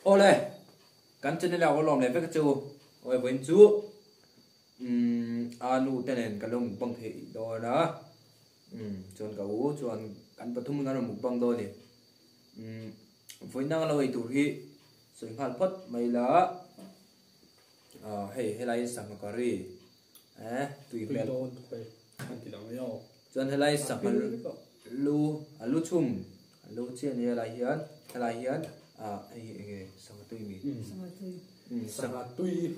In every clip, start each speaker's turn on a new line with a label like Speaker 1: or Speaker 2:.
Speaker 1: Ole, kan chen la ko lom le fe ka chu. Oi wen chu. Alu tenen ka lom bang the do na. Chon ka u chon kan pathum na rom bang do ni. Voi nang la wei tu hi. Soi hal phot mai la. Hey lai sang ka ri. Tui
Speaker 2: Tui
Speaker 1: bel.
Speaker 2: don tui ăn thì đâu nhau.
Speaker 1: Chon helai sang alu chum. Alu chen ni la hian. Helai hian. Sang tui mi.
Speaker 2: Sang tui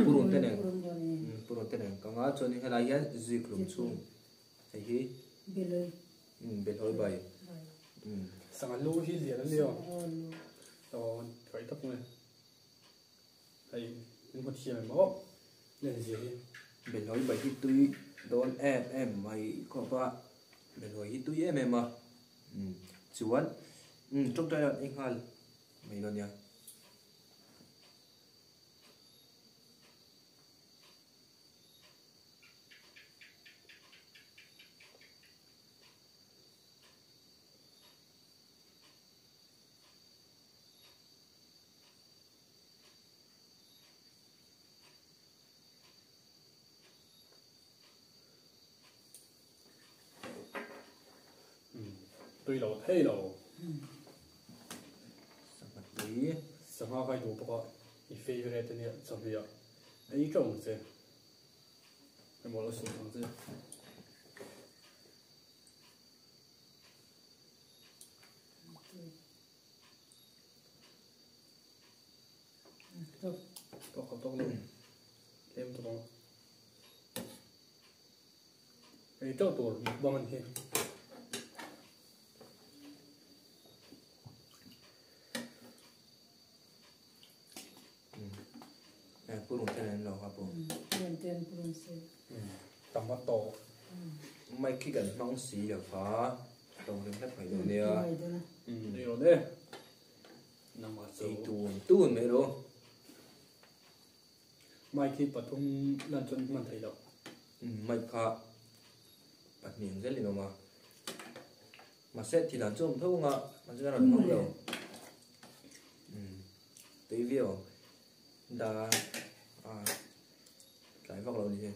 Speaker 1: Purun teneng. Purun teneng. Kanga chon helai hian ziklum chung. Thei hi beloi bai.
Speaker 2: sang lô hi liền nó liều. Đó phải tóc này. Hay những con chim mà lên gì
Speaker 1: Beloi bai hi tui don em mai ko ba. Beloi hi tui em mà. Chuan trong trai là anh hal mai lo nya.
Speaker 2: tui lẩu thay lẩu.
Speaker 1: Sang tui
Speaker 2: Sang hoa khai đủ bọc. I favorite này sao bây giờ? Ấy trồng chứ. Em bảo nó sụp thằng chứ. Tóc học tóc luôn. Em tóc không? Ấy trâu tổ bao mình thêm.
Speaker 1: purun teneng lo ha po.
Speaker 2: Tầm mắt tổ.
Speaker 1: Mai khi gần mong xí là phá. Tông lên phải lo nya.
Speaker 2: Đi rồi đấy. Nằm ở
Speaker 1: Ei
Speaker 2: sâu.
Speaker 1: tuun me lo.
Speaker 2: Mai khi bắt thùng lần chân mình thấy đâu.
Speaker 1: Mai kha bắt miếng rất là mà. Mà xét thì là trông thâu ngạ. Mà sẽ là mong đâu. Tùy viêu. Đã cái vọc lâu đi.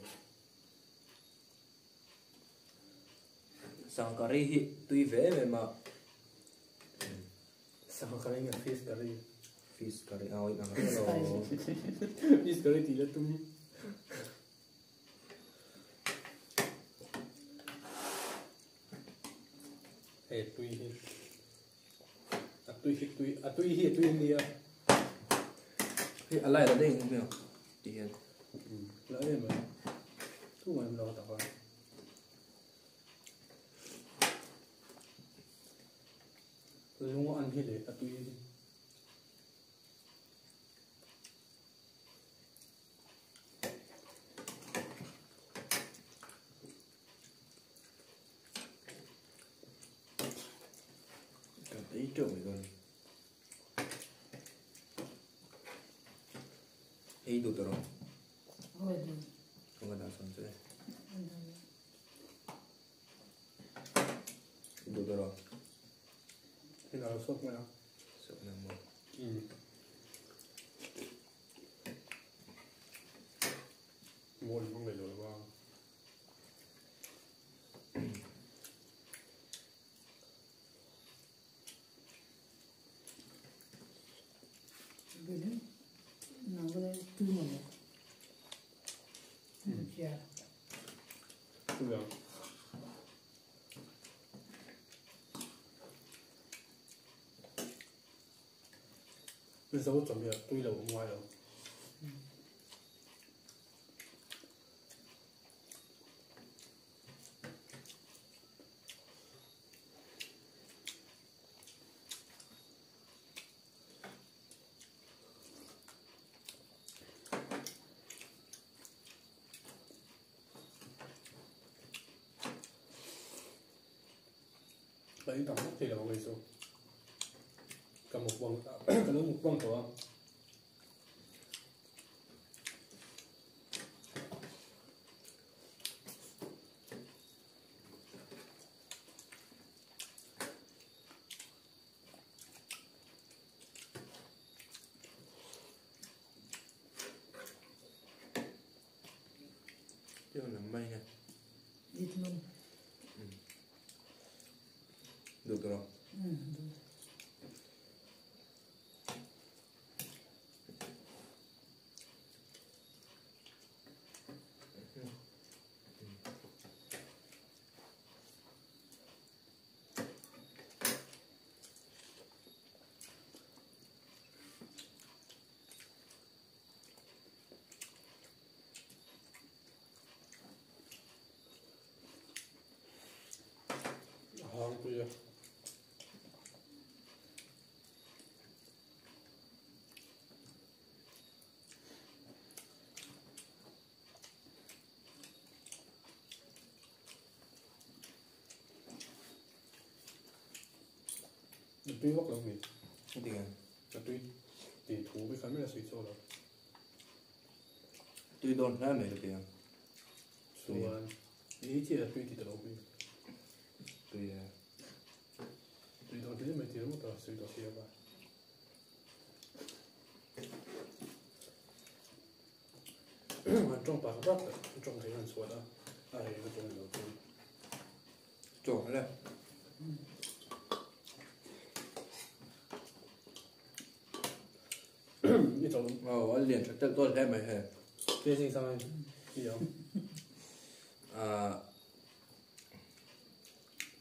Speaker 1: Sang cà ri hi tùy vẽ mà.
Speaker 2: Sao cái này fish curry.
Speaker 1: Fish curry ao ít ăn lo.
Speaker 2: Fish curry thì là tụi. Hey tụi hi. Tụi đi à.
Speaker 1: Hi alai là đây không hiểu. Tiền.
Speaker 2: Lỡ em mà. Thu em lo tao. Tôi không ăn hết để tụi hi.
Speaker 1: Cảm thấy trộn rồi. Ei đủ rồi. Không có đá son chơi. Đủ rồi.
Speaker 2: Thế nào sốt mà.
Speaker 1: Sợ là một.
Speaker 2: Mua được không đầy rồi vào. Đúng rồi. Bây giờ chuẩn bị tui lẩu ngoài rồi. Đấy tầm thì là một người số. Cầm một bông, cầm một bông thôi.
Speaker 3: nung.
Speaker 1: Được rồi.
Speaker 3: Đúng.
Speaker 2: Hàng bây giờ. Tuy góc là gì?
Speaker 1: Cái gì à?
Speaker 2: Tuy thì thú với khán mới là suy số rồi.
Speaker 1: Tuy đồn ra mấy được tiền.
Speaker 2: Số ý chỉ là tuy thì đâu biết.
Speaker 1: Tuy
Speaker 2: Tuy đồn thì mấy thì nó tao suy đó xíu ba. Trong bạc bạc trong thế là số đó. Ai cái trong đầu tôi.
Speaker 1: chỗ này.
Speaker 2: Đi trong
Speaker 1: Anh liền thật tôi thêm mày hè.
Speaker 2: cái gì sao gì đó.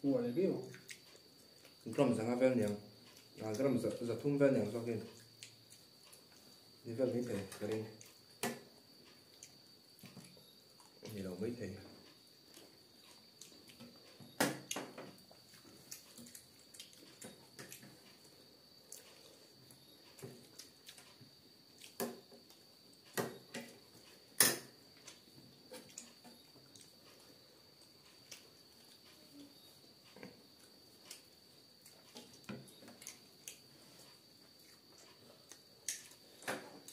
Speaker 2: Ủa này biết không?
Speaker 1: Krom sang ven nhàng. Krom giật thun ven nhàng sau kia. Đi ven mấy thầy, cái đi. Gì đâu mấy thầy.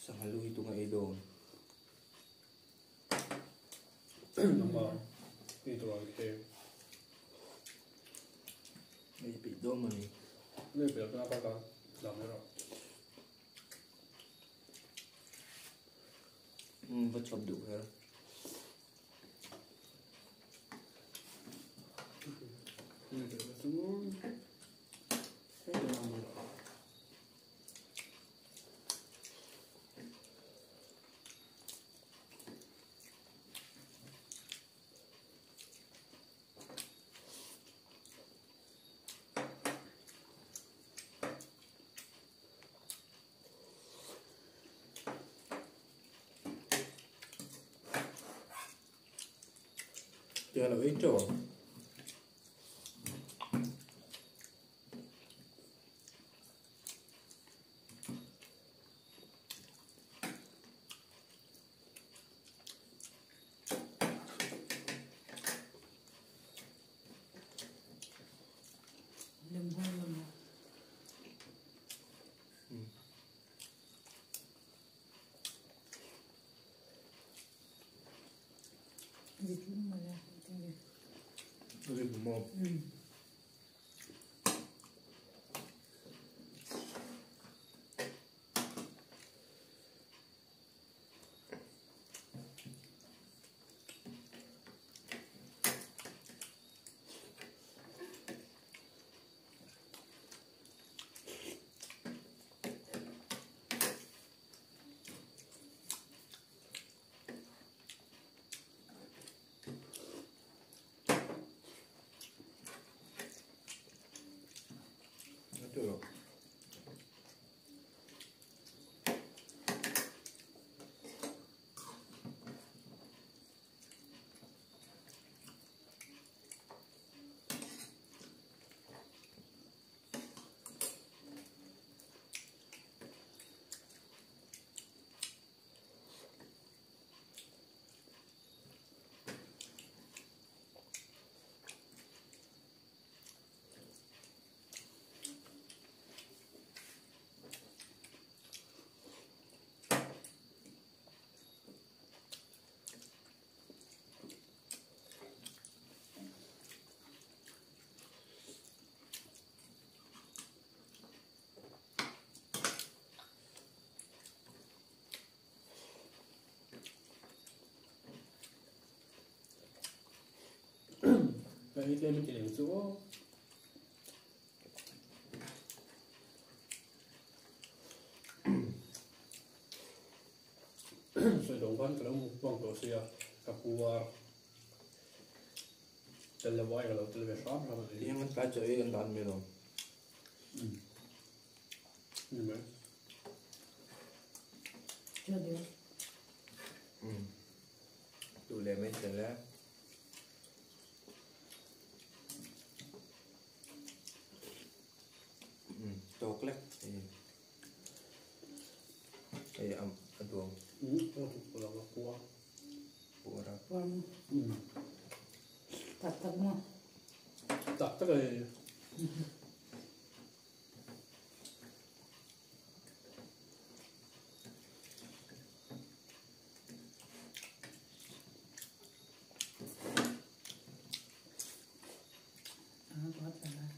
Speaker 1: Sang lui tung ai đồ.
Speaker 2: Nomor itu lagi.
Speaker 1: Mấy bị đô mà này.
Speaker 2: Ini biar kenapa kan? Lama rồi.
Speaker 1: Vật chọc đủ hả?
Speaker 2: Ini biar semua. Saya lama rồi.
Speaker 1: Giờ là ít chỗ.
Speaker 3: Đừng quên lầm. Dịch cũng mà ra.
Speaker 1: Cái gì mồm.
Speaker 2: kia mình chỉ điểm chỗ rồi đồng văn cái ông quăng tổ xia cặp cua chân là voi cái đầu chân là shop rồi
Speaker 1: thì mình cá chơi gần đàn mình rồi
Speaker 2: như vậy
Speaker 3: chưa được.
Speaker 1: đủ lệ mấy giờ đó chocolate thì ăn tuồng
Speaker 2: ô là cua
Speaker 1: của ra
Speaker 3: Còn thật thật mà.
Speaker 2: tập tức là
Speaker 3: Có thật là.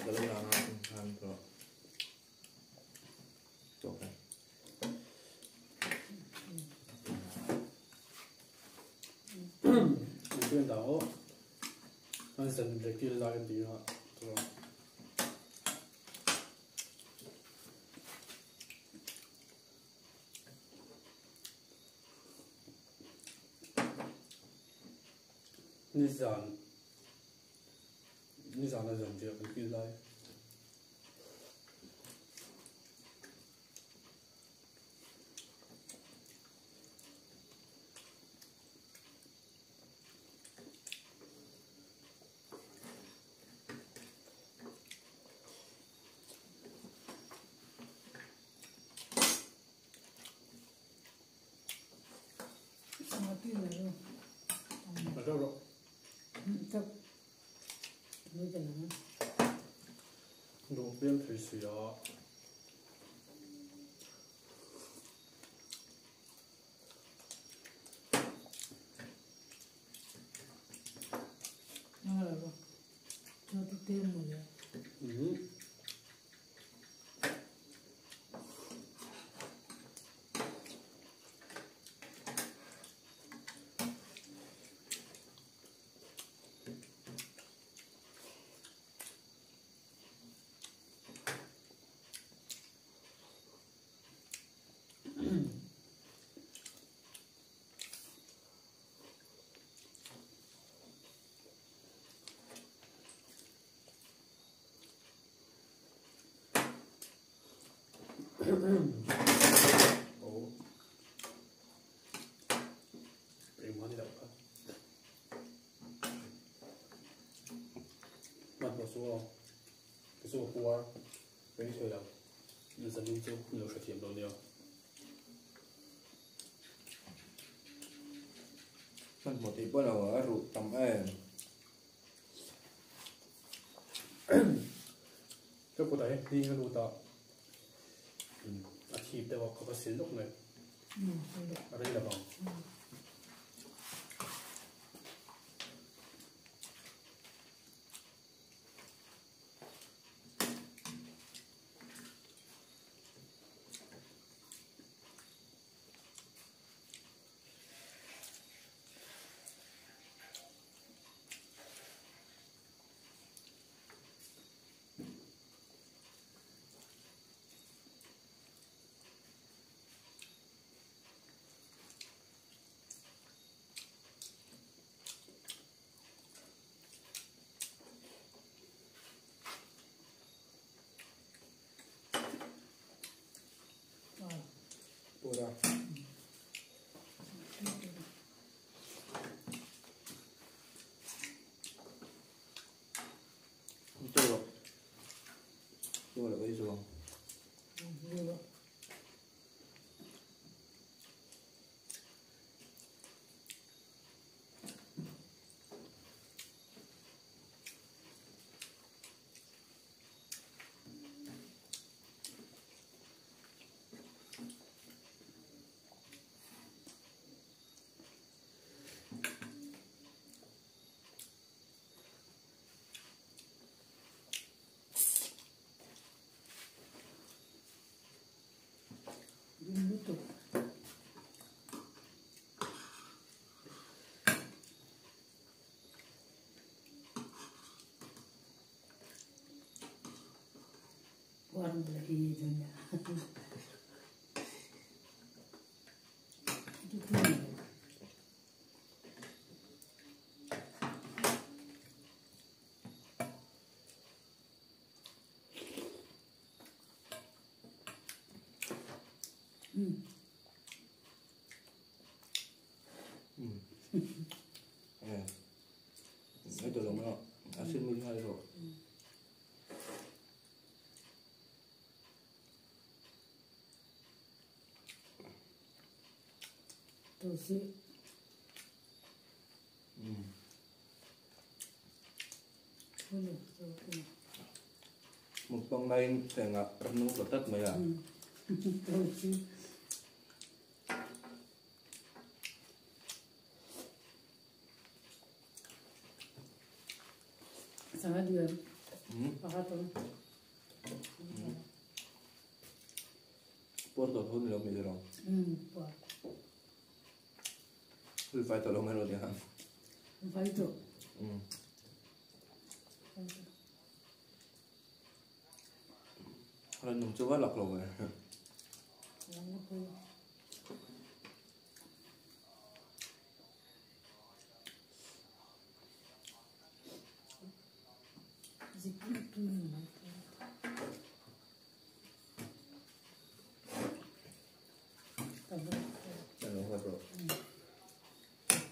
Speaker 1: cái lúc nào ăn rồi chocolate
Speaker 2: mình khuyên đó anh dần để kia ra cái gì hả rồi Nissan là dần chưa cái kia ra
Speaker 3: Nó tiêu rồi.
Speaker 2: mà đâu rồi
Speaker 3: Thật. Bây giờ nó.
Speaker 2: 路边推水啊。
Speaker 3: Nó là rồi. Cho tôi tiêu một rồi.
Speaker 2: Ồ, bị mất đi đâu cả. Mất một số, cái số qua, cái số đâu, nhưng giờ mình chưa nhiều sự thiểm đâu nhiều.
Speaker 1: mình một tí bữa nào ở rượu tầm
Speaker 2: Cái cô đấy đi cái lụt đó, à thì để vào có xin lúc này,
Speaker 3: Không được.
Speaker 2: ở đây là vào.
Speaker 1: bữa ra chưa là cái ruộng
Speaker 3: Nhiều rồi. Orang lagi dunia. Itu
Speaker 1: Nói từ lòng nó xin mình hay rồi.
Speaker 3: tu si. Boleh, tu.
Speaker 1: Một bông đây sẽ ngập nó có tất mấy à.
Speaker 3: Tu si. Sangat dia. Pakai tu.
Speaker 1: Porto thôi là mình rồi.
Speaker 3: Buat.
Speaker 1: Cứ phải tao lòng rồi thì hả?
Speaker 3: Phải tu.
Speaker 1: Lần nằm chưa bắt lọc rồi.
Speaker 3: Yang aku. Zikir tu ni. Tahu.
Speaker 1: Là nó phải rồi.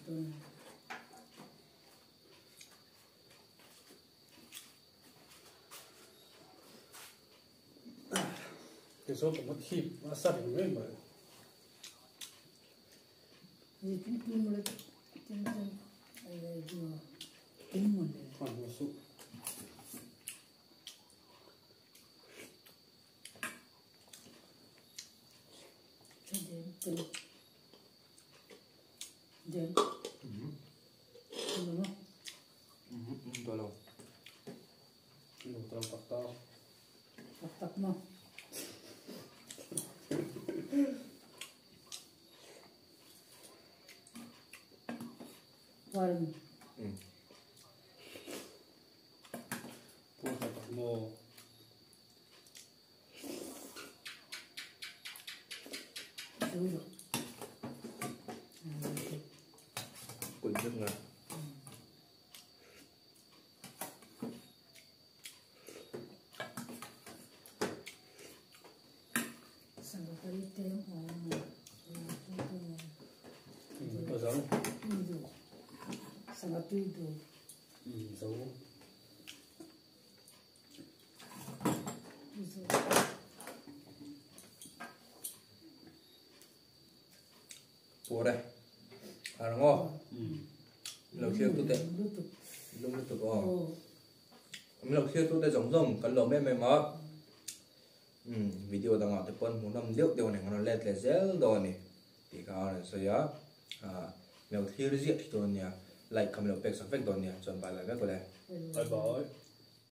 Speaker 3: Tu.
Speaker 2: Cái số của nó thịt nó sạch nguyên mà
Speaker 3: Zikir tu mulai macam ada dua timun dia.
Speaker 2: hoàn một số
Speaker 3: Jadi Jadi Dulu
Speaker 1: Tao lòng.
Speaker 2: đủ tầm tạc tao
Speaker 3: tak mau. Warm.
Speaker 2: Pua phải tạc mồ
Speaker 3: Dulu.
Speaker 1: Quỳnh nước ngà.
Speaker 3: Sampai kali tem
Speaker 2: có dấu
Speaker 3: itu. Sangat itu.
Speaker 2: dấu
Speaker 3: Itu.
Speaker 1: Pua đây. À đúng không? Lâu kia tôi tệ.
Speaker 3: Lutut.
Speaker 1: Lúc lúc tôi có.
Speaker 3: Oh.
Speaker 1: Lâu kia tôi tệ giống cần lồng em mà. Video đang ngọt thì con muốn nằm điệu điều này nó led led zel đồ này. Thì cao này rồi á. Lâu kia riêng thì tôi nè. Like comment, peg, subscribe, don't ya. Chọn bài lại với cô đây.
Speaker 2: bye bye